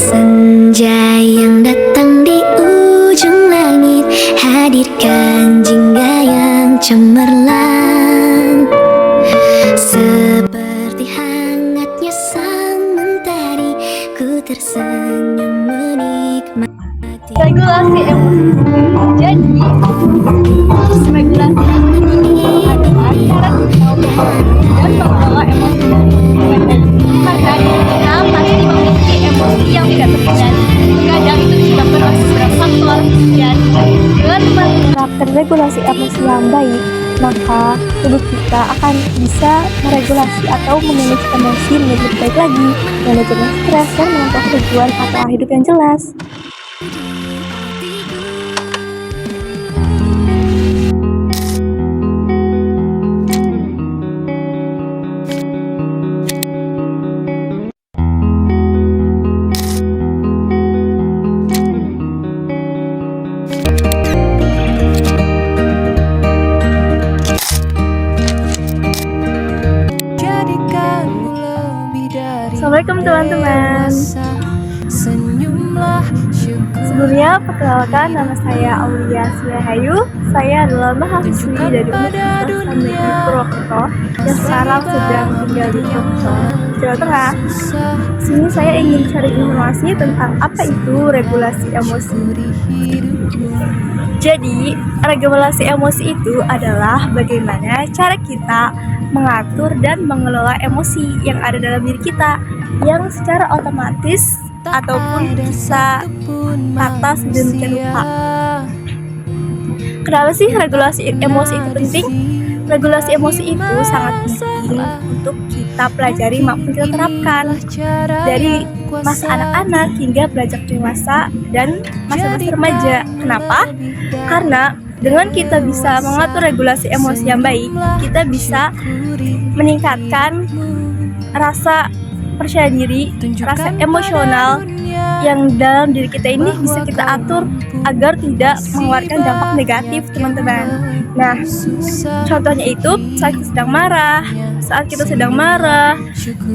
Senja yang datang di ujung langit, hadirkan jingga yang cemerlang. Seperti hangatnya sang mentari, ku tersenyum menikmati regulasi emosi. Jadi regulasi emosi adalah cara kita dan mengelola emosi. Karena kita pasti memiliki emosi yang tidak terkendali. Kadang itu disebabkan oleh beberapa faktor, dan dengan menerapkan regulasi emosi yang baik, maka tubuh kita akan bisa meregulasi atau memanage emosi menjadi lebih baik lagi, manajemen stres dan menentukan tujuan atau hidup yang jelas. Assalamualaikum teman-teman. Sebelumnya perkenalkan, nama saya Aulia Suhayu. Saya adalah mahasiswi dari Universitas Negeri Purwokerto yang sekarang sedang tinggal di Purwokerto, Jawa Tengah. Sini saya ingin cari informasi tentang apa itu regulasi emosi. Jadi, regulasi emosi itu adalah bagaimana cara kita mengatur dan mengelola emosi yang ada dalam diri kita, yang secara otomatis ataupun bisa kata sedemikian rupa. Kenapa sih regulasi emosi itu penting? Regulasi emosi itu sangat penting untuk kita pelajari maupun kita terapkan dari masa anak-anak hingga beranjak dewasa dan masa-masa remaja. Kenapa? Karena dengan kita bisa mengatur regulasi emosi yang baik, kita bisa meningkatkan rasa percaya diri, rasa emosional yang dalam diri kita ini bisa kita atur agar tidak mengeluarkan dampak negatif, teman-teman. Nah, contohnya itu saat kita sedang marah,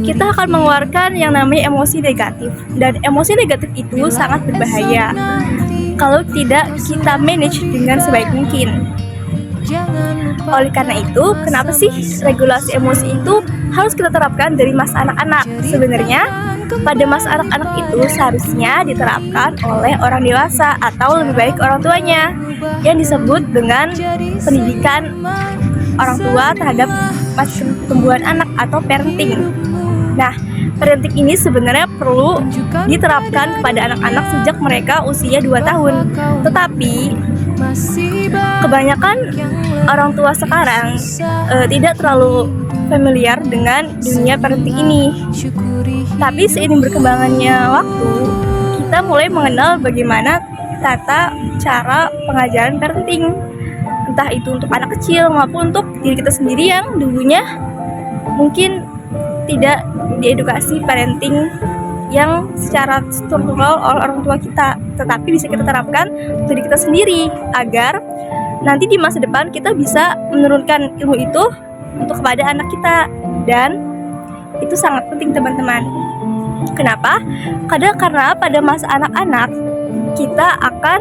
kita akan mengeluarkan yang namanya emosi negatif, dan emosi negatif itu sangat berbahaya kalau tidak kita manage dengan sebaik mungkin. Oleh karena itu, kenapa sih regulasi emosi itu harus kita terapkan dari masa anak-anak? Sebenarnya pada masa anak-anak itu seharusnya diterapkan oleh orang dewasa atau lebih baik orang tuanya, yang disebut dengan pendidikan orang tua terhadap masa pertumbuhan anak atau parenting. Nah, parenting ini sebenarnya perlu diterapkan kepada anak-anak sejak mereka usia 2 tahun. Tetapi kebanyakan orang tua sekarang tidak terlalu familiar dengan dunia parenting ini. Tapi seiring berkembangannya waktu, kita mulai mengenal bagaimana tata cara pengajaran parenting, entah itu untuk anak kecil maupun untuk diri kita sendiri yang dulunya mungkin tidak diedukasi parenting yang secara struktural oleh orang tua kita, tetapi bisa kita terapkan untuk diri kita sendiri agar nanti di masa depan kita bisa menurunkan ilmu itu untuk kepada anak kita, dan itu sangat penting, teman-teman. Kenapa? Karena pada masa anak-anak kita akan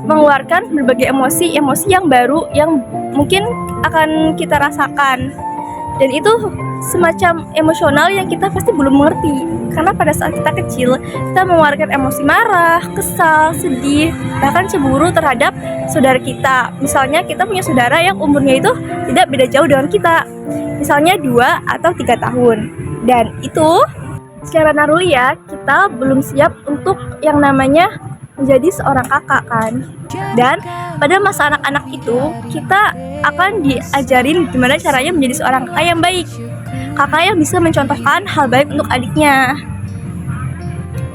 mengeluarkan berbagai emosi yang baru yang mungkin akan kita rasakan, dan itu semacam emosional yang kita pasti belum mengerti. Karena pada saat kita kecil, kita mengeluarkan emosi marah, kesal, sedih, bahkan cemburu terhadap saudara kita. Misalnya kita punya saudara yang umurnya itu tidak beda jauh dengan kita, misalnya 2 atau 3 tahun. Dan itu secara naluriah kita belum siap untuk yang namanya menjadi seorang kakak kan. Dan pada masa anak-anak itu kita akan diajarin gimana caranya menjadi seorang kakak yang baik, kakak yang bisa mencontohkan hal baik untuk adiknya.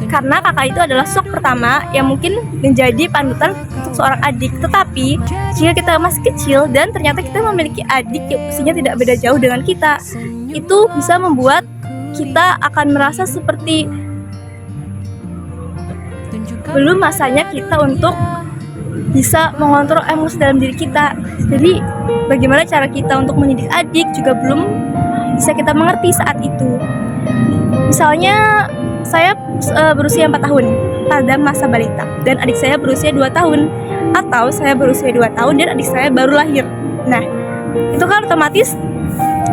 Karena kakak itu adalah sosok pertama yang mungkin menjadi panutan untuk seorang adik. Tetapi jika kita masih kecil dan ternyata kita memiliki adik yang usianya tidak beda jauh dengan kita, itu bisa membuat kita akan merasa seperti belum masanya kita untuk bisa mengontrol emosi dalam diri kita. Jadi bagaimana cara kita untuk mendidik adik juga belum bisa kita mengerti saat itu. Misalnya saya berusia 4 tahun pada masa balita dan adik saya berusia 2 tahun, atau saya berusia 2 tahun dan adik saya baru lahir. Nah, itu kan otomatis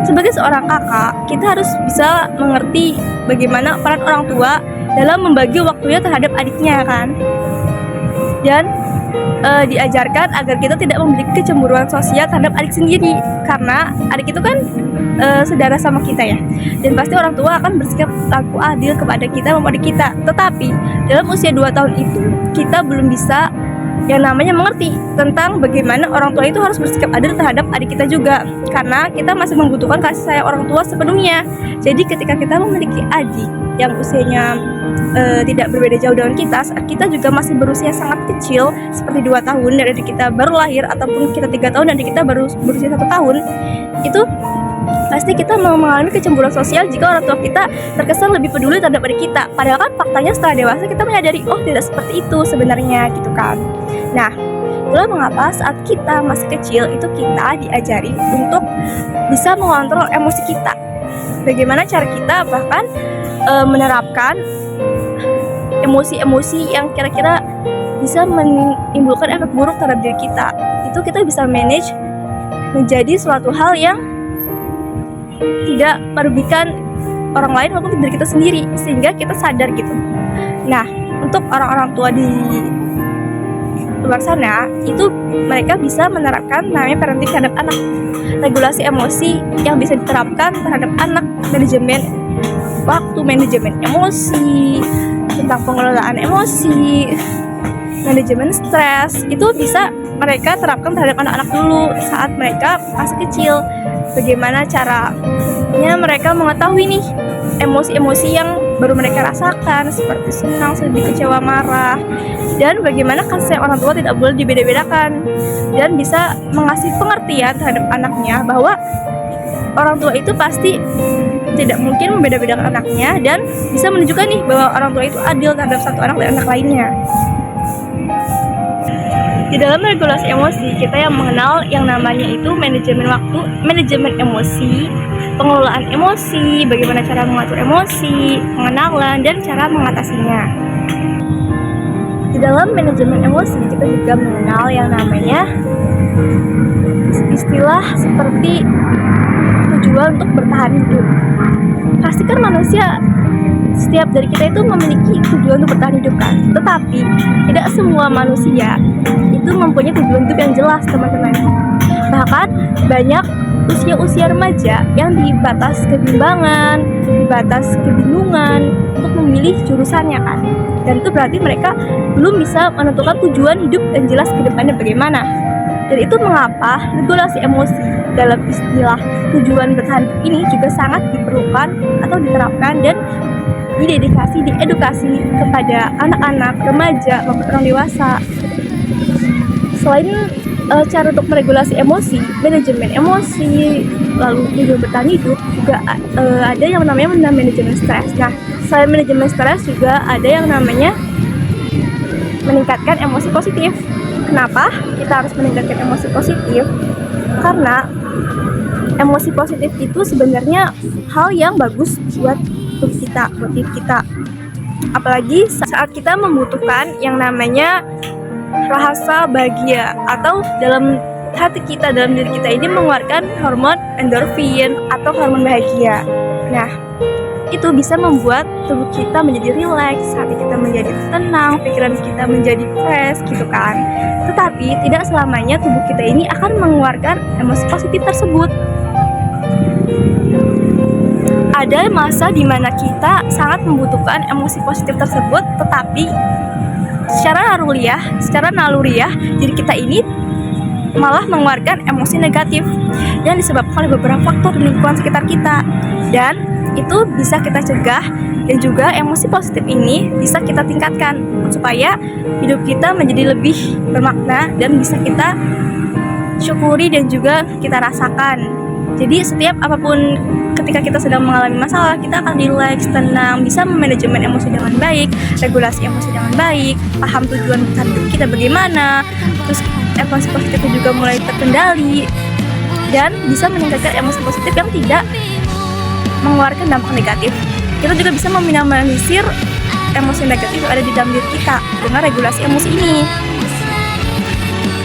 sebagai seorang kakak, kita harus bisa mengerti bagaimana peran orang tua dalam membagi waktunya terhadap adiknya kan. Dan diajarkan agar kita tidak memiliki kecemburuan sosial terhadap adik sendiri, karena adik itu kan saudara sama kita ya, dan pasti orang tua akan bersikap laku adil kepada kita maupun adik kita. Tetapi dalam usia 2 tahun itu kita belum bisa yang namanya mengerti tentang bagaimana orang tua itu harus bersikap adil terhadap adik kita juga, karena kita masih membutuhkan kasih sayang orang tua sepenuhnya. Jadi ketika kita memiliki adik yang usianya tidak berbeda jauh dengan kita, saat kita juga masih berusia sangat kecil seperti 2 tahun dan adik kita baru lahir, ataupun kita 3 tahun dan adik kita baru berusia 1 tahun, itu pasti kita mengalami kecemburuan sosial jika orang tua kita terkesan lebih peduli terhadap adik kita. Padahal kan faktanya setelah dewasa kita menyadari, oh tidak seperti itu sebenarnya gitu kan. Nah, itulah mengapa saat kita masih kecil itu kita diajari untuk bisa mengontrol emosi kita. Bagaimana cara kita bahkan menerapkan emosi-emosi yang kira-kira bisa menimbulkan efek buruk terhadap diri kita. Itu kita bisa manage menjadi suatu hal yang tidak merugikan orang lain maupun diri kita sendiri, sehingga kita sadar gitu. Nah, untuk orang-orang tua di luar sana itu mereka bisa menerapkan namanya parenting terhadap anak, regulasi emosi yang bisa diterapkan terhadap anak, manajemen waktu, manajemen emosi, tentang pengelolaan emosi, manajemen stres, itu bisa mereka terapkan terhadap anak-anak dulu saat mereka masih kecil. Bagaimana caranya mereka mengetahui nih emosi-emosi yang baru mereka rasakan, seperti senang, sedih, kecewa, marah, dan bagaimana kasih orang tua tidak boleh dibeda-bedakan, dan bisa mengasih pengertian terhadap anaknya bahwa orang tua itu pasti tidak mungkin membeda-bedakan anaknya, dan bisa menunjukkan nih bahwa orang tua itu adil terhadap satu anak dan anak lainnya. Di dalam regulasi emosi, kita yang mengenal yang namanya itu manajemen waktu, manajemen emosi, pengelolaan emosi, bagaimana cara mengatur emosi, pengenalan, dan cara mengatasinya. Di dalam manajemen emosi, kita juga mengenal yang namanya istilah seperti tujuan untuk bertahan hidup. Pasti kan manusia, setiap dari kita itu memiliki tujuan untuk bertahan hidup kan. Tetapi tidak semua manusia itu mempunyai tujuan hidup yang jelas, teman-teman. Bahkan banyak usia-usia remaja yang di batas kebimbangan, di batas kebingungan untuk memilih jurusannya kan. Dan itu berarti mereka belum bisa menentukan tujuan hidup yang jelas ke depannya bagaimana. Dan itu mengapa regulasi emosi dalam istilah tujuan bertahan hidup ini juga sangat diperlukan atau diterapkan dan diedukasi kepada anak-anak, remaja, maupun orang dewasa. Selain cara untuk meregulasi emosi, manajemen emosi, lalu tujuan bertahan hidup, juga ada yang namanya manajemen stres. Nah, selain manajemen stres juga ada yang namanya meningkatkan emosi positif. Kenapa kita harus meningkatkan emosi positif? Karena emosi positif itu sebenarnya hal yang bagus buat tubuh kita, buat diri kita. Apalagi saat kita membutuhkan yang namanya rasa bahagia, atau dalam hati kita, dalam diri kita ini mengeluarkan hormon endorfin atau hormon bahagia. Nah, itu bisa membuat tubuh kita menjadi rileks, hati kita menjadi tenang, pikiran kita menjadi fresh gitu kan. Tetapi tidak selamanya tubuh kita ini akan mengeluarkan emosi positif tersebut. Ada masa di mana kita sangat membutuhkan emosi positif tersebut, tetapi secara naluriah diri kita ini malah mengeluarkan emosi negatif yang disebabkan oleh beberapa faktor di lingkungan sekitar kita, dan itu bisa kita cegah, dan juga emosi positif ini bisa kita tingkatkan supaya hidup kita menjadi lebih bermakna dan bisa kita syukuri dan juga kita rasakan. Jadi setiap apapun, ketika kita sedang mengalami masalah, kita akan rileks, tenang, bisa memanajemen emosi dengan baik, regulasi emosi dengan baik, paham tujuan besar hidup kita bagaimana, terus emosi positifnya juga mulai terkendali, dan bisa meningkatkan emosi positif yang tidak mengeluarkan dampak negatif. kita juga bisa meminimalisir emosi negatif yang ada di dalam diri kita dengan regulasi emosi ini.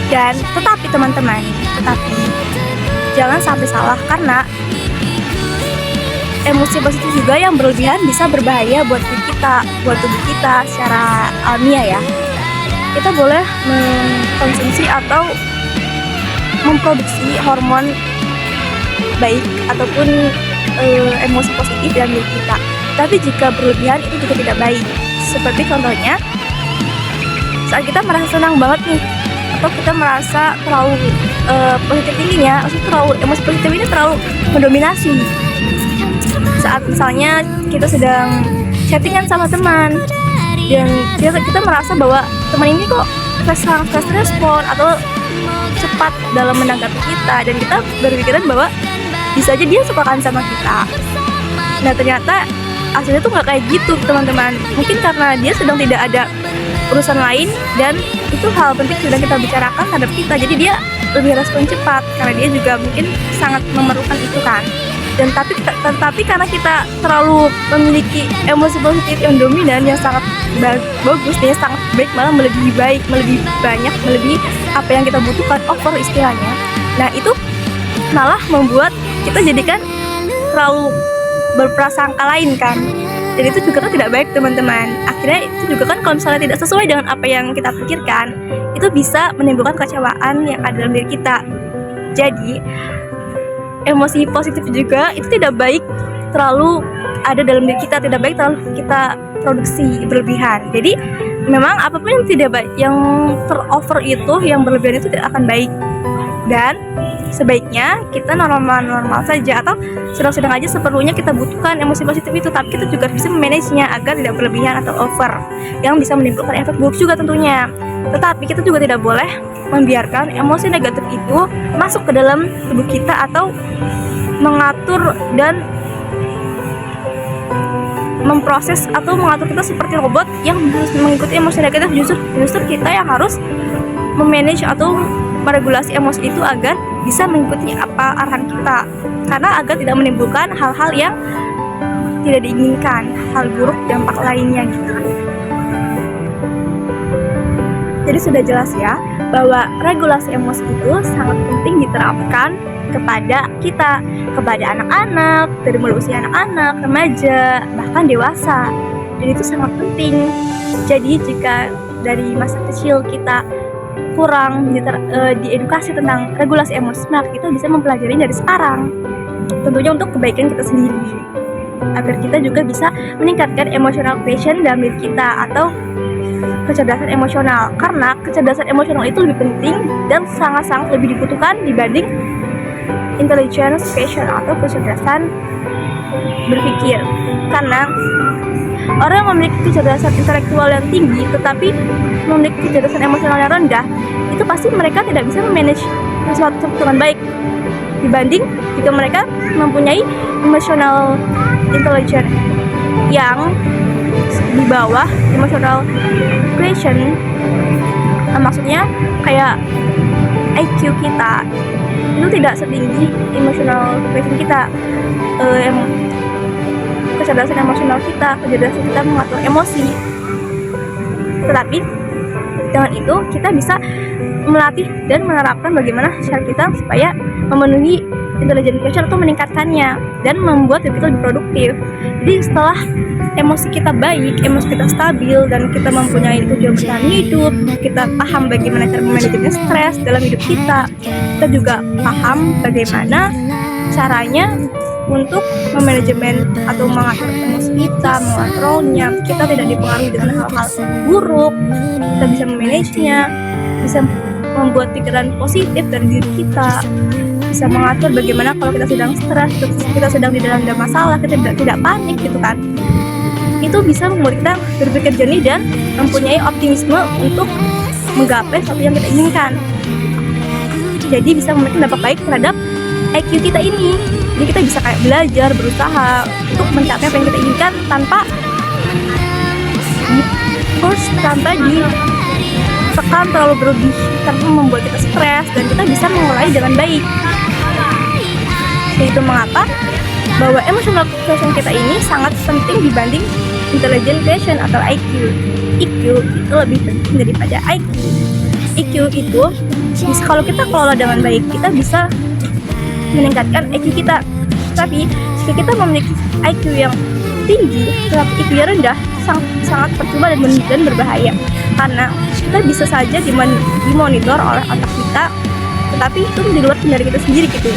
Dan tetapi teman-teman, jangan sampai salah, karena emosi positif juga yang berlebihan bisa berbahaya buat diri kita, buat tubuh kita secara alamiah ya. Kita boleh mengkonsumsi atau memproduksi hormon baik ataupun emosi positif dalam diri kita. Tapi jika berlebihan itu juga tidak baik. Seperti contohnya saat kita merasa senang banget nih, atau kita merasa terlalu positif tingginya, maksudnya terlalu emosi positif ini terlalu mendominasi. Saat misalnya kita sedang chattingan sama teman dan kita merasa bahwa teman ini kok fast respon atau cepat dalam menanggapi kita, dan kita berpikiran bahwa bisa aja dia sukakan sama kita. Nah ternyata aslinya tuh nggak kayak gitu teman-teman. Mungkin karena dia sedang tidak ada urusan lain dan itu hal penting sedang kita bicarakan terhadap kita, jadi dia lebih respon cepat karena dia juga mungkin sangat memerlukan itu kan. Dan tapi karena kita terlalu memiliki emosi positif yang dominan, yang sangat bagus, dia sangat baik, malah melebihi baik, melebihi banyak, melebihi apa yang kita butuhkan, over istilahnya. Nah itu malah membuat kita jadikan terlalu berprasangka lain kan, dan itu juga kan tidak baik teman-teman. Akhirnya itu juga kan kalau misalnya tidak sesuai dengan apa yang kita pikirkan, itu bisa menimbulkan kecewaan yang ada dalam diri kita. Jadi emosi positif juga itu tidak baik terlalu ada dalam diri kita, tidak baik terlalu kita produksi berlebihan. Jadi memang apapun yang tidak baik, yang terover itu, yang berlebihan itu tidak akan baik. Dan sebaiknya kita normal-normal saja atau sedang-sedang aja seperlunya kita butuhkan emosi positif itu, tapi kita juga bisa memanagenya agar tidak berlebihan atau over, yang bisa menimbulkan efek buruk juga tentunya. Tetapi kita juga tidak boleh membiarkan emosi negatif itu masuk ke dalam tubuh kita atau mengatur dan memproses atau mengatur kita seperti robot yang harus mengikuti emosi negatif. Justru kita yang harus memanage atau meregulasi emosi itu agar bisa mengikuti apa arahan kita, karena agar tidak menimbulkan hal-hal yang tidak diinginkan, hal buruk dampak lainnya gitu. Jadi sudah jelas ya bahwa regulasi emosi itu sangat penting diterapkan kepada kita, kepada anak-anak, dari mulai usia anak-anak, remaja, bahkan dewasa. Dan itu sangat penting. Jadi jika dari masa kecil kita kurang diedukasi tentang regulasi emosi, maka kita bisa mempelajari dari sekarang. Tentunya untuk kebaikan kita sendiri, agar kita juga bisa meningkatkan emotional quotient dalam diri kita atau kecerdasan emosional, karena kecerdasan emosional itu lebih penting dan sangat-sangat lebih dibutuhkan dibanding intelligence quotient atau kecerdasan berpikir. Karena orang yang memiliki kecerdasan intelektual yang tinggi tetapi memiliki kecerdasan emosional yang rendah, itu pasti mereka tidak bisa memanage sesuatu dengan baik dibanding jika mereka mempunyai emotional intelligence yang di bawah emotional quotient. Maksudnya kayak IQ kita itu tidak setinggi emotional quotient kita, kecerdasan emosional kita, kecerdasan kita mengatur emosi. Tetapi dengan itu kita bisa melatih dan menerapkan bagaimana cara kita supaya memenuhi intelligence quotient atau meningkatkannya dan membuat diri kita lebih produktif. Jadi setelah emosi kita baik, emosi kita stabil, dan kita mempunyai tujuan bertahan hidup, kita paham bagaimana cara memanajemen stres dalam hidup kita, kita juga paham bagaimana caranya untuk memanajemen atau mengatur emosi kita, mengontrolnya. Kita tidak dipengaruhi dengan hal-hal buruk, kita bisa memanagenya, bisa membuat pikiran positif dari diri kita, bisa mengatur bagaimana kalau kita sedang stres, kita sedang di dalam masalah, kita tidak panik gitu kan. Itu bisa membuat kita berpikir jernih dan mempunyai optimisme untuk menggapai sesuatu yang kita inginkan. Jadi bisa memberikan dampak baik terhadap IQ kita ini. Jadi kita bisa kayak belajar, berusaha untuk mencapai apa yang kita inginkan tanpa ditekan terlalu berlebih, tanpa membuat kita stres, dan kita bisa memulai dengan baik. Itu mengapa bahwa emotional quotient kita ini sangat penting dibanding intelligent quotient atau IQ. IQ itu lebih penting daripada IQ. IQ itu kalau kita kelola dengan baik, kita bisa meningkatkan IQ kita. Tapi jika kita memiliki IQ yang tinggi tetapi IQ-nya rendah, sangat percuma dan berbahaya, karena kita bisa saja dimonitor oleh otak kita, tetapi itu di luar kendali kita sendiri gitu.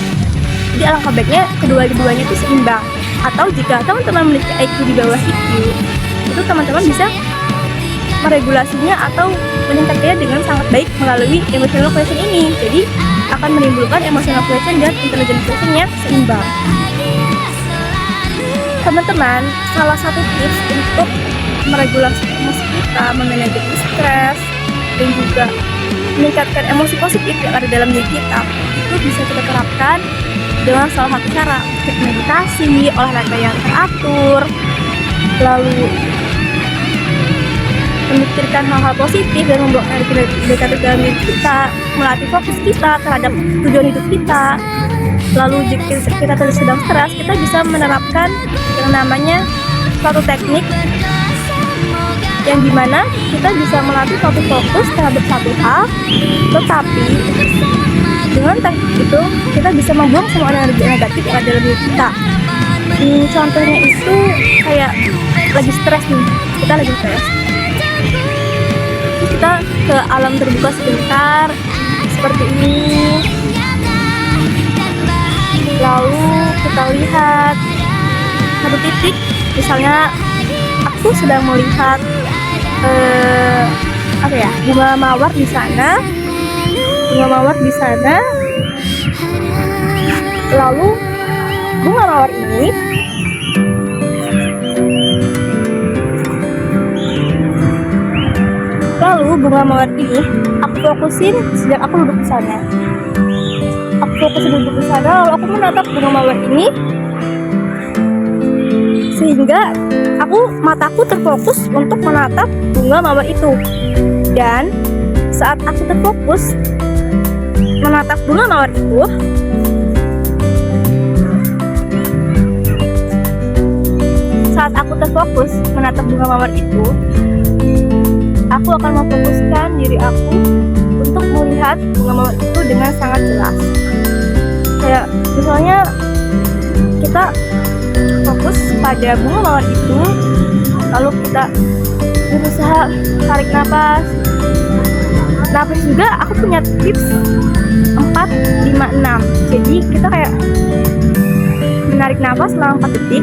Jadi alangkah baiknya kedua-duanya itu seimbang. Atau jika teman-teman memiliki IQ di bawah IQ, itu teman-teman bisa meregulasinya atau meningkatkannya dengan sangat baik melalui emotional quotient ini. Jadi akan menimbulkan emotional quotient dan intelligent quotient yang seimbang. Teman-teman, salah satu tips untuk meregulasi emosi kita, memanage stres, dan juga meningkatkan emosi positif yang ada dalam diri kita, itu bisa kita terapkan dengan salah satu cara, meditasi, olahraga yang teratur, lalu memikirkan hal-hal positif dan membuat energi negatif dalam diri kita, melatih fokus kita terhadap tujuan hidup kita. Lalu jika kita sedang stres, kita bisa menerapkan yang namanya suatu teknik yang dimana kita bisa melatih suatu fokus terhadap satu hal, tetapi dengan teknik itu kita bisa membuang semua energi negatif yang ada dalam diri kita. Contohnya itu kayak lagi stres nih, kita lagi stres, kita ke alam terbuka sebentar seperti ini, lalu kita lihat satu titik, misalnya aku sedang melihat bunga mawar di sana, lalu bunga mawar ini aku fokusin sejak aku duduk di sana. Lalu aku menatap bunga mawar ini sehingga mataku terfokus untuk menatap bunga mawar itu. Dan saat aku terfokus menatap bunga mawar itu, aku akan memfokuskan diri aku untuk melihat bunga mawar itu dengan sangat jelas. Kayak misalnya kita fokus pada bunga mawar itu, lalu kita berusaha tarik nafas. Juga aku punya tips 4, 5, 6. Jadi kita kayak menarik nafas selama 4 detik,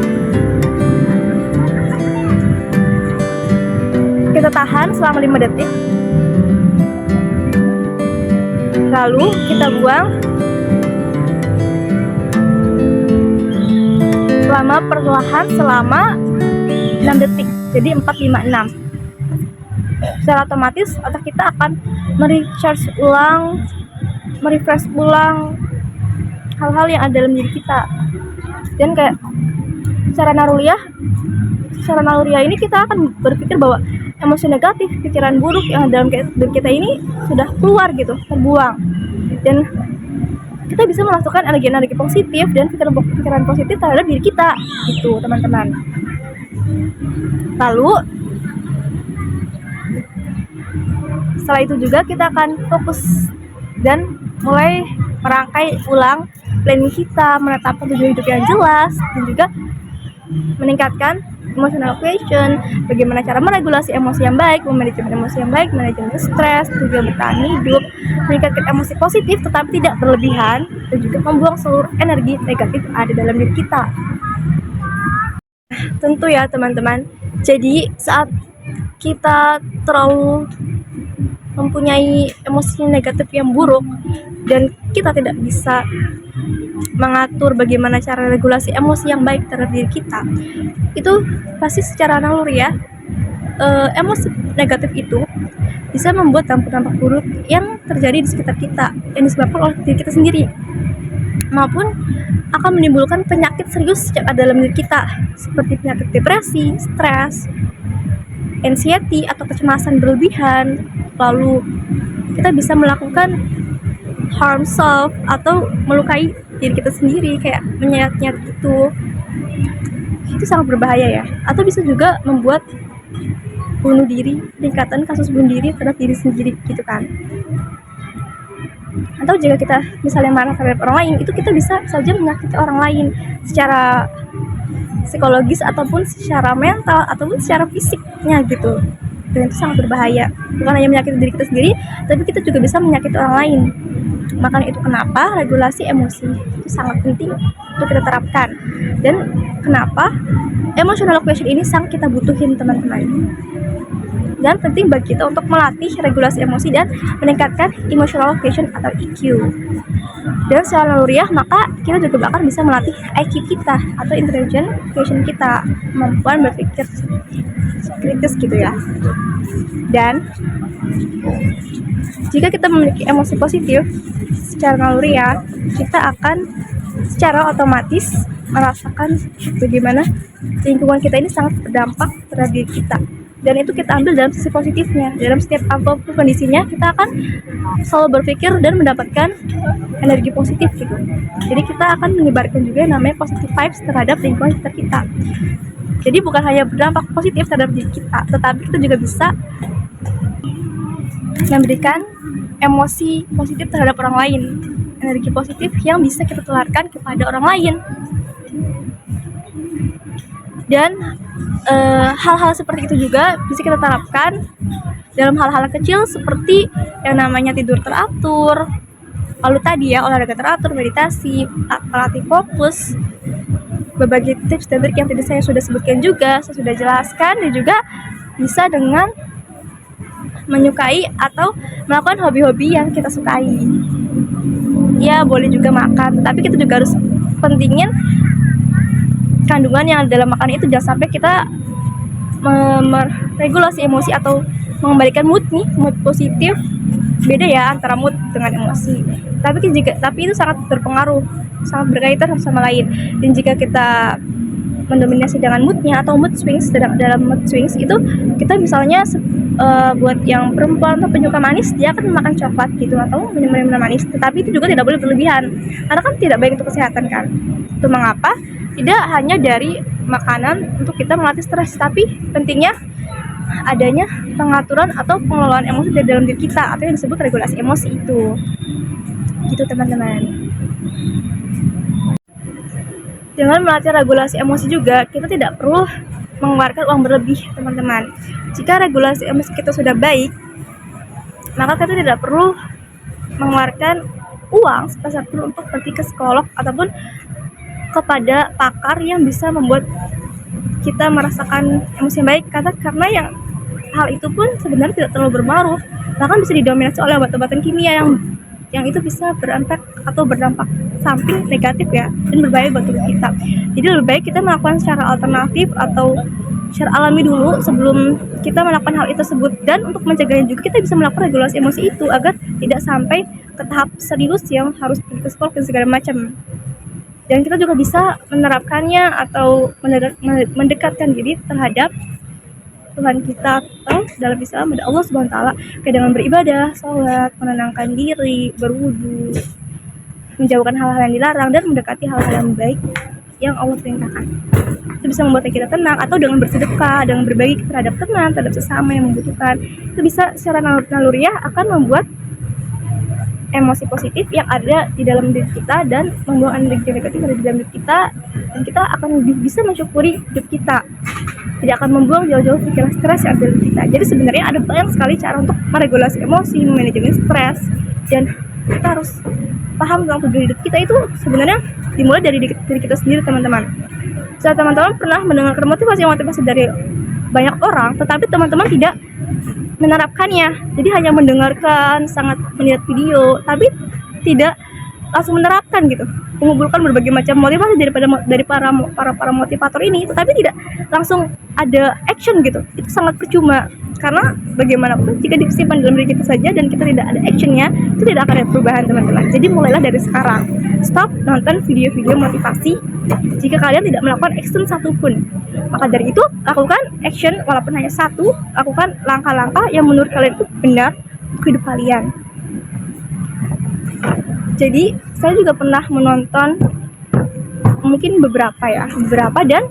kita tahan selama 5 detik, lalu kita buang perlahan selama 6 detik. Jadi 4, 5, 6. Secara otomatis otak kita akan merefresh ulang hal-hal yang ada dalam diri kita. Dan kayak secara naluriah ini kita akan berpikir bahwa emosi negatif, pikiran buruk yang ada dalam diri kita ini sudah keluar gitu, terbuang. Dan kita bisa memasukkan energi positif dan pikiran positif terhadap diri kita gitu, teman-teman. Lalu setelah itu juga kita akan fokus dan mulai merangkai ulang planning kita, menetapkan tujuan hidup yang jelas, dan juga meningkatkan emotional quotient, bagaimana cara meregulasi emosi yang baik, memanajemen emosi yang baik, manajemen stres, tujuan bertahan hidup, meningkatkan emosi positif tetapi tidak berlebihan, dan juga membuang seluruh energi negatif yang ada dalam diri kita. Tentu ya teman-teman, jadi saat kita terlalu mempunyai emosi negatif yang buruk dan kita tidak bisa mengatur bagaimana cara regulasi emosi yang baik terhadap diri kita, itu pasti secara naluriah emosi negatif itu bisa membuat dampak-dampak buruk yang terjadi di sekitar kita, yang disebabkan oleh diri kita sendiri, maupun akan menimbulkan penyakit serius yang ada dalam diri kita, seperti penyakit depresi, stres, anxiety atau kecemasan berlebihan. Lalu kita bisa melakukan harm self atau melukai diri kita sendiri, kayak menyayat-nyayat gitu. itu sangat berbahaya ya, atau bisa juga membuat bunuh diri, peningkatan kasus bunuh diri terhadap diri sendiri gitu kan. Atau jika kita misalnya marah terhadap orang lain, itu kita bisa saja menyakiti orang lain secara psikologis ataupun secara mental ataupun secara fisiknya gitu. Dan itu sangat berbahaya, bukan hanya menyakiti diri kita sendiri, tapi kita juga bisa menyakiti orang lain. Makanya itu kenapa regulasi emosi itu sangat penting untuk kita terapkan, dan kenapa emotional quotient ini sangat kita butuhin teman-teman. Dan penting bagi kita untuk melatih regulasi emosi dan meningkatkan emotional quotient atau EQ. Dan secara naluriah maka kita juga bahkan bisa melatih IQ kita atau intelligent quotient kita, kemampuan berpikir kritis gitu ya. Dan jika kita memiliki emosi positif secara naluriah, kita akan secara otomatis merasakan bagaimana lingkungan kita ini sangat berdampak terhadap diri kita. Dan itu kita ambil dalam sisi positifnya. Dalam setiap apapun kondisinya, kita akan selalu berpikir dan mendapatkan energi positif gitu. Jadi kita akan menyebarkan juga yang namanya positive vibes terhadap lingkungan sekitar kita. Jadi bukan hanya berdampak positif terhadap diri kita, tetapi kita juga bisa memberikan emosi positif terhadap orang lain, energi positif yang bisa kita tularkan kepada orang lain. Dan hal-hal seperti itu juga bisa kita terapkan dalam hal-hal kecil seperti yang namanya tidur teratur, lalu tadi ya olahraga teratur, meditasi, melatih fokus, berbagai tips dan trik yang tadi saya sudah sebutkan juga, saya sudah jelaskan, dan juga bisa dengan menyukai atau melakukan hobi-hobi yang kita sukai. Ya boleh juga makan, tapi kita juga harus pentingin kandungan yang ada dalam makanan itu, jangan sampai kita meregulasi emosi atau mengembalikan mood positif. Beda ya antara mood dengan emosi. Tapi itu sangat berpengaruh, sangat berkaitan satu sama lain. Dan jika kita mendominasi dengan moodnya atau mood swings, dalam mood swings itu kita misalnya buat yang perempuan atau penyuka manis, dia akan makan coklat gitu atau minum manis. Tetapi itu juga tidak boleh berlebihan, karena kan tidak baik untuk kesehatan kan. Itu mengapa tidak hanya dari makanan untuk kita melatih stres, tapi pentingnya adanya pengaturan atau pengelolaan emosi dari dalam diri kita atau yang disebut regulasi emosi itu. Gitu teman-teman. Dengan melatih regulasi emosi juga kita tidak perlu mengeluarkan uang berlebih, teman-teman. Jika regulasi emosi kita sudah baik, maka kita tidak perlu mengeluarkan uang sebesar pun untuk pergi ke psikolog ataupun kepada pakar yang bisa membuat kita merasakan emosi yang baik, karena hal itu pun sebenarnya tidak terlalu berpengaruh, bahkan bisa didominasi oleh obat-obatan kimia yang itu bisa berdampak samping negatif ya, dan berbahaya buat tubuh kita. Jadi lebih baik kita melakukan secara alternatif atau secara alami dulu sebelum kita melakukan hal itu tersebut. Dan untuk mencegahnya juga kita bisa melakukan regulasi emosi itu agar tidak sampai ke tahap serius yang harus pergi ke psikolog dan segala macam. Dan kita juga bisa menerapkannya atau mendekatkan diri terhadap Tuhan kita atau dalam Islam ada Allah Subhanahu wa taala, kayak dengan beribadah, sholat, menenangkan diri, berwudu, menjauhkan hal-hal yang dilarang dan mendekati hal-hal yang baik yang Allah perintahkan. Itu bisa membuat kita tenang, atau dengan bersedekah, dengan berbagi terhadap teman, terhadap sesama yang membutuhkan. Itu bisa secara naluriah akan membuat emosi positif yang ada di dalam diri kita dan membuang energi negatif yang ada di dalam diri kita, dan kita akan bisa mensyukuri hidup kita, tidak akan membuang jauh-jauh pikiran stres yang ada di kita. Jadi sebenarnya ada banyak sekali cara untuk meregulasi emosi, memanajemen stres, dan kita harus paham tentang tujuan hidup kita itu sebenarnya dimulai dari diri kita sendiri, teman-teman. Saya teman-teman pernah mendengarkan motivasi dari banyak orang, tetapi teman-teman tidak menerapkannya. Jadi hanya mendengarkan, sangat melihat video, tapi tidak langsung menerapkan gitu. Mengumpulkan berbagai macam motivasi dari para motivator ini, tetapi tidak langsung ada action gitu. Itu sangat percuma, karena bagaimanapun jika disimpan dalam diri kita saja dan kita tidak ada actionnya, itu tidak akan ada perubahan, teman-teman. Jadi mulailah dari sekarang. Stop nonton video-video motivasi jika kalian tidak melakukan action satupun. Maka dari itu, lakukan action walaupun hanya satu. Lakukan langkah-langkah yang menurut kalian itu benar untuk hidup kalian. Jadi saya juga pernah menonton mungkin beberapa dan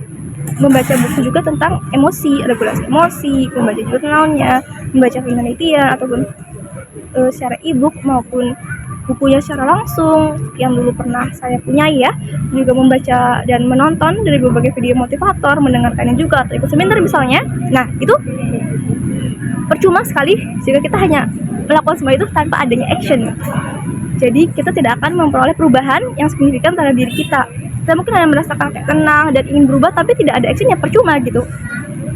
membaca buku juga tentang emosi, regulasi emosi, membaca jurnalnya, membaca penelitian ataupun secara e-book maupun bukunya secara langsung yang dulu pernah saya punya ya, juga membaca dan menonton dari berbagai video motivator, mendengarkannya juga atau ikut seminar misalnya. Nah itu percuma sekali jika kita hanya melakukan semua itu tanpa adanya action. Jadi kita tidak akan memperoleh perubahan yang signifikan terhadap diri kita. Kita mungkin hanya merasakan kayak tenang dan ingin berubah tapi tidak ada action, ya percuma gitu.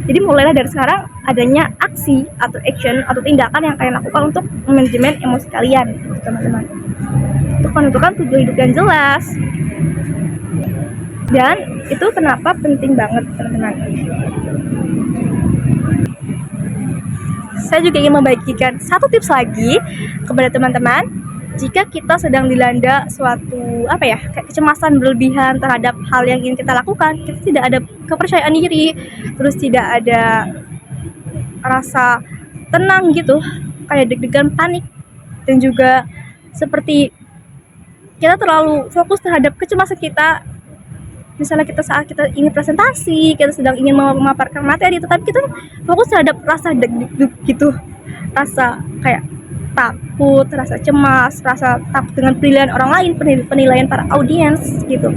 Jadi mulailah dari sekarang adanya aksi atau action atau tindakan yang kalian lakukan untuk manajemen emosi kalian, teman-teman. Untuk menentukan tujuan hidup yang jelas. Dan itu kenapa penting banget, teman-teman. Saya juga ingin membagikan satu tips lagi kepada teman-teman. Jika kita sedang dilanda suatu kayak kecemasan berlebihan terhadap hal yang ingin kita lakukan, kita tidak ada kepercayaan diri, terus tidak ada rasa tenang gitu, kayak deg-degan, panik, dan juga seperti kita terlalu fokus terhadap kecemasan kita. Misalnya saat kita ingin presentasi, kita sedang ingin memaparkan materi, tetapi kita fokus terhadap rasa deg-deg gitu, rasa kayak takut, rasa cemas, rasa takut dengan penilaian orang lain, penilaian para audiens gitu.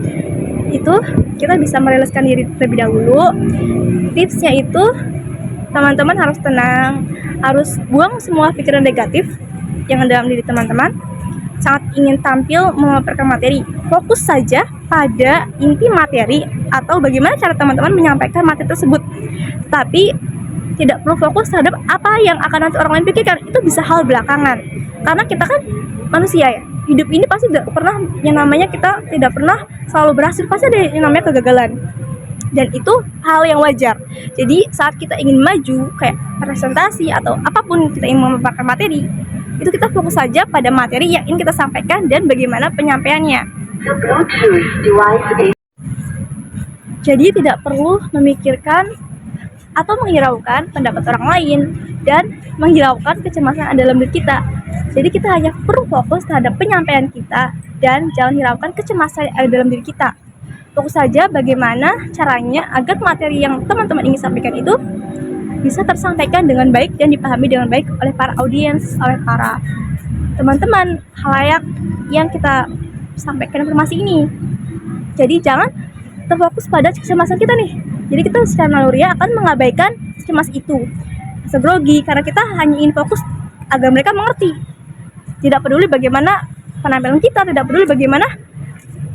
Itu kita bisa meriliskan diri terlebih dahulu. Tipsnya itu teman-teman harus tenang, harus buang semua pikiran negatif yang ada dalam diri teman-teman. Sangat ingin tampil memaparkan materi, fokus saja pada inti materi atau bagaimana cara teman-teman menyampaikan materi tersebut. Tapi tidak perlu fokus terhadap apa yang akan nanti orang lain pikirkan, itu bisa hal belakangan. Karena kita kan manusia ya, hidup ini pasti tidak pernah yang namanya kita tidak pernah selalu berhasil, pasti ada yang namanya kegagalan. Dan itu hal yang wajar. Jadi saat kita ingin maju kayak presentasi atau apapun kita ingin memaparkan materi, itu kita fokus saja pada materi yang ingin kita sampaikan dan bagaimana penyampaiannya. Jadi tidak perlu memikirkan atau menghiraukan pendapat orang lain dan menghiraukan kecemasan ada dalam diri kita. Jadi kita hanya perlu fokus terhadap penyampaian kita dan jangan hiraukan kecemasan yang ada dalam diri kita. Fokus saja bagaimana caranya agar materi yang teman-teman ingin sampaikan itu bisa tersampaikan dengan baik dan dipahami dengan baik oleh para audiens, oleh para teman-teman khalayak yang kita sampaikan informasi ini. Jadi jangan terfokus pada kecemasan kita nih. Jadi kita secara naluri akan mengabaikan cemas itu, rasa grogi, karena kita hanya ingin fokus agar mereka mengerti. Tidak peduli bagaimana penampilan kita, tidak peduli bagaimana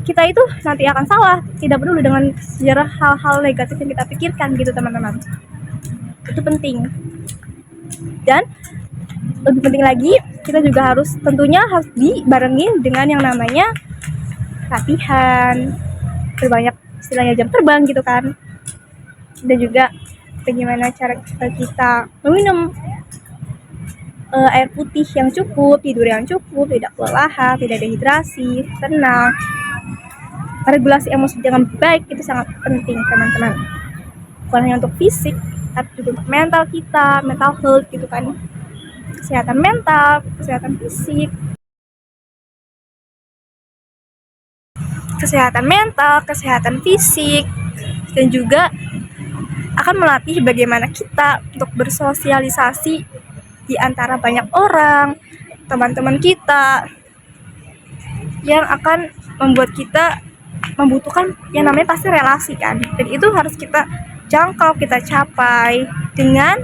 kita itu nanti akan salah, tidak peduli dengan sejarah hal-hal negatif yang kita pikirkan gitu teman-teman. Itu penting. Dan lebih penting lagi, kita juga tentunya harus dibarengin dengan yang namanya latihan, berbanyak istilahnya jam terbang gitu kan. Dan juga bagaimana cara kita meminum air putih yang cukup, tidur yang cukup, tidak kelelahan, tidak dehidrasi, tenang, regulasi emosi dengan baik, itu sangat penting teman-teman. Bukan hanya untuk fisik, tapi juga untuk mental kita, mental health gitu kan, kesehatan mental, kesehatan fisik, dan juga akan melatih bagaimana kita untuk bersosialisasi di antara banyak orang, teman-teman kita, yang akan membuat kita membutuhkan yang namanya pasti relasi kan. Dan itu harus kita jangkau, kita capai dengan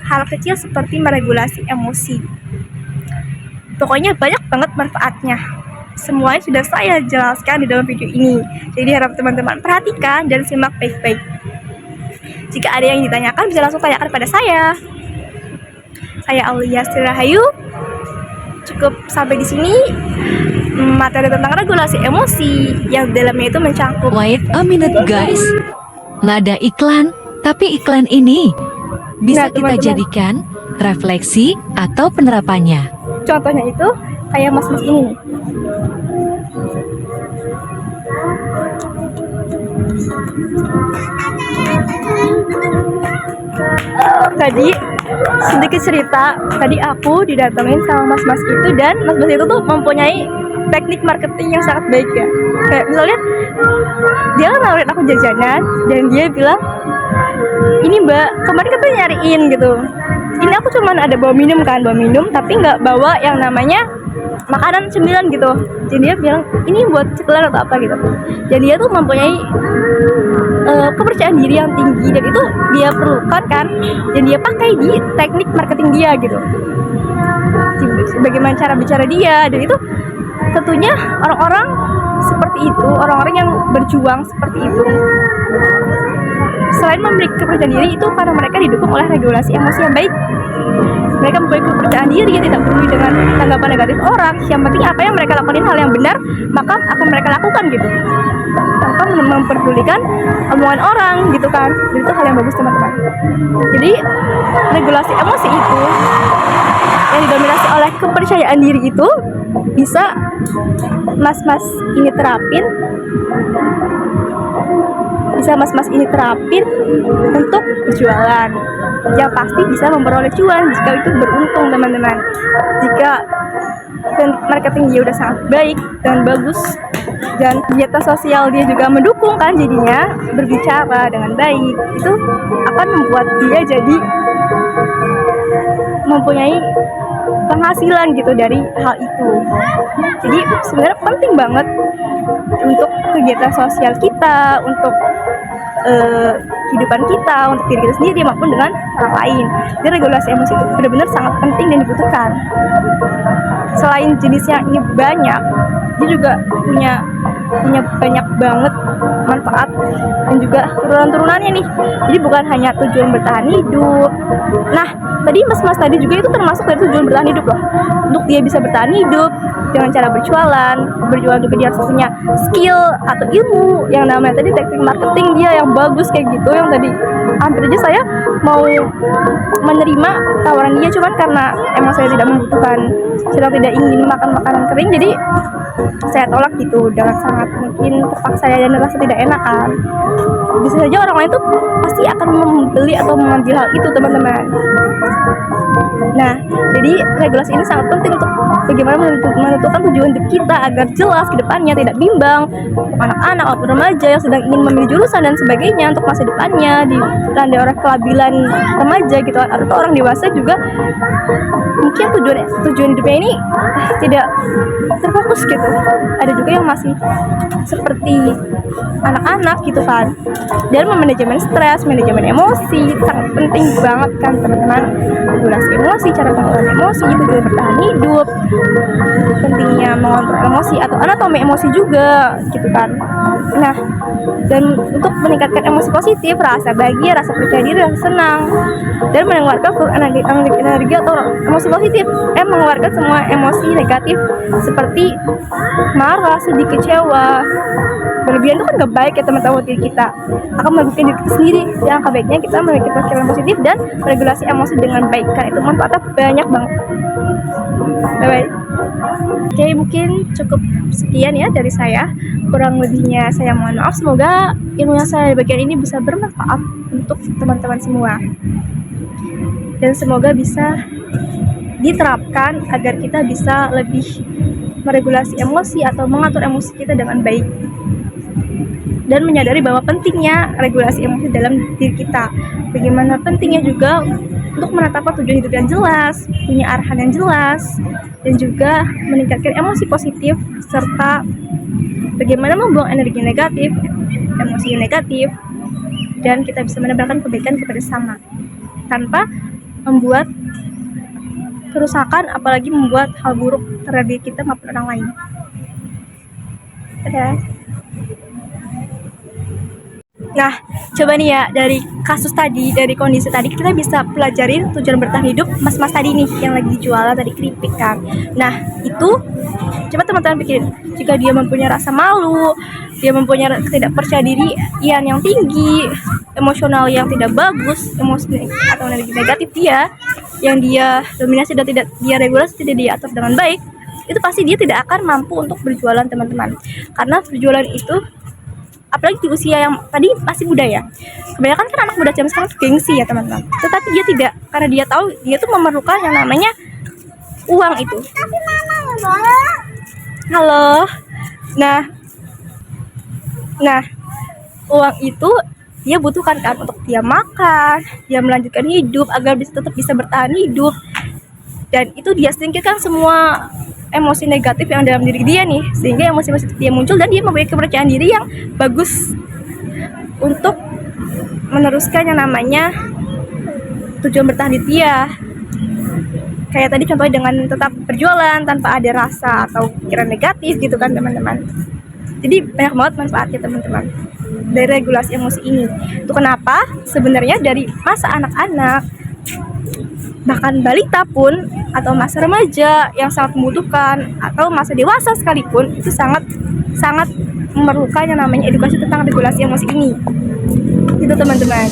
hal kecil seperti meregulasi emosi. Pokoknya banyak banget manfaatnya. Semuanya sudah saya jelaskan di dalam video ini. Jadi harap teman-teman perhatikan dan simak baik-baik. Jika ada yang ditanyakan bisa langsung tanyakan pada saya. Saya Aulia Sri Rahayu. Cukup sampai di sini materi tentang regulasi emosi yang dalamnya itu mencakup. Wait a minute guys. Nada iklan, tapi iklan ini bisa kita jadikan refleksi atau penerapannya. Contohnya itu kayak mas-mas ini nih. Tadi sedikit cerita, tadi aku didatengin sama mas-mas itu, dan mas-mas itu tuh mempunyai teknik marketing yang sangat baik ya. Kayak misalnya dia kan nawarin aku jajanan dan dia bilang, ini mbak, kemarin kita nyariin gitu, ini aku cuman ada bawa minum tapi nggak bawa yang namanya makanan cemilan gitu. Jadi dia bilang ini buat cemilan atau apa gitu. Jadi dia tuh mempunyai kepercayaan diri yang tinggi dan itu dia perlukan kan, dan dia pakai di teknik marketing dia gitu. Bagaimana cara bicara dia, dan itu tentunya orang-orang seperti itu, orang-orang yang berjuang seperti itu, selain memiliki kepercayaan diri itu karena mereka didukung oleh regulasi emosi yang baik. Mereka memiliki kepercayaan diri yang tidak peduli dengan tanggapan negatif orang. Yang penting apa yang mereka lakukan hal yang benar, maka akan mereka lakukan gitu, tanpa memperdulikan omongan orang gitu kan. Jadi itu hal yang bagus teman-teman. Jadi regulasi emosi itu yang didominasi oleh kepercayaan diri itu bisa mas-mas ini terapin, untuk berjualan. Yang pasti bisa memperoleh cuan jika itu beruntung teman-teman. Jika marketing dia udah sangat baik dan bagus, dan kegiatan sosial dia juga mendukung kan, jadinya berbicara dengan baik itu akan membuat dia jadi mempunyai penghasilan gitu dari hal itu. Jadi sebenarnya penting banget untuk kegiatan sosial kita, untuk kehidupan kita, untuk diri kita sendiri maupun dengan orang lain. Jadi regulasi emosi itu benar-benar sangat penting dan dibutuhkan. Selain jenisnya ini banyak, dia juga punya banyak banget manfaat dan juga turunan-turunannya nih. Jadi bukan hanya tujuan bertahan hidup. Nah, tadi mas-mas tadi juga itu termasuk dari tujuan bertahan hidup loh. Untuk dia bisa bertahan hidup dengan cara berjualan juga dia harus punya skill atau ilmu yang namanya tadi teknik marketing dia yang bagus kayak gitu. Yang tadi hampir aja saya mau menerima tawaran dia, cuman karena emang saya tidak membutuhkan, sedang tidak ingin makan makanan kering, jadi saya tolak gitu dengan sangat mungkin terpaksa dan merasa tidak enak kan. Bisa saja orang lain tuh pasti akan membeli atau mengambil hal itu teman-teman. Nah, jadi regulasi ini sangat penting untuk bagaimana menentukan tujuan hidup kita agar jelas ke depannya, tidak bimbang untuk anak-anak maupun remaja yang sedang ingin memilih jurusan dan sebagainya untuk masa depannya, dilanda oleh kelabilan remaja gitu, atau orang dewasa juga mungkin tujuan hidupnya ini tidak terfokus gitu. Ada juga yang masih seperti anak-anak gitu kan. Dan memanajemen stres, manajemen emosi sangat penting banget kan teman-teman. Regulasi emosi, cara pengelolaan emosi, tujuan bertahan hidup, pentingnya mengontrol emosi atau anatomi emosi juga gitu kan. Nah, dan untuk meningkatkan emosi positif, rasa bahagia, rasa percaya diri, rasa senang, dan mengeluarkan energi atau emosi positif, mengeluarkan semua emosi negatif seperti marah, sedih, kecewa, berlebihan itu kan gak baik ya teman-teman. Diri kita akan merugikan diri kita sendiri. Yang baiknya kita memiliki pikiran positif dan regulasi emosi dengan baik, kan itu manfaatnya banyak banget. Bye-bye. Oke, mungkin cukup sekian ya dari saya. Kurang lebihnya saya mohon maaf. Semoga ilmu yang saya bagikan ini bisa bermanfaat untuk teman-teman semua, dan semoga bisa diterapkan agar kita bisa lebih meregulasi emosi atau mengatur emosi kita dengan baik, dan menyadari bahwa pentingnya regulasi emosi dalam diri kita. Bagaimana pentingnya juga untuk menetapkan tujuan hidup yang jelas, punya arahan yang jelas, dan juga meningkatkan emosi positif, serta bagaimana membuang energi negatif, emosi negatif, dan kita bisa menebarkan kebaikan kepada sesama tanpa membuat kerusakan, apalagi membuat hal buruk terhadap diri kita maupun orang lain. Dadah. Nah, coba nih ya, dari kasus tadi, dari kondisi tadi, kita bisa pelajarin tujuan bertahan hidup mas-mas tadi nih yang lagi jualan tadi keripik kan. Nah, itu coba teman-teman pikirin, jika dia mempunyai rasa malu, dia mempunyai tidak percaya diri yang tinggi, emosional yang tidak bagus, emosi atau energi negatif dia yang dia dominasi dan tidak dia regulasi, tidak diatur dengan baik, itu pasti dia tidak akan mampu untuk berjualan teman-teman. Karena berjualan itu apalagi di usia yang tadi masih muda ya, kebanyakan kan anak muda zaman sekarang tuh gengsi ya teman-teman, tetapi dia tidak, karena dia tahu dia tuh memerlukan yang namanya uang itu. Halo. Nah, uang itu dia butuhkan kan untuk dia makan, dia melanjutkan hidup agar tetap bisa bertahan hidup. Dan itu dia singkirkan semua emosi negatif yang dalam diri dia nih, sehingga emosi positif dia muncul dan dia memiliki kepercayaan diri yang bagus untuk meneruskan yang namanya tujuan bertahan di dia. Kayak tadi contohnya dengan tetap berjualan tanpa ada rasa atau pikiran negatif gitu kan teman-teman. Jadi banyak banget manfaatnya teman-teman dari regulasi emosi ini. Itu kenapa sebenarnya dari masa anak-anak bahkan balita pun atau masa remaja yang sangat membutuhkan atau masa dewasa sekalipun itu sangat memerlukan yang namanya edukasi tentang regulasi emosi ini. Itu teman-teman.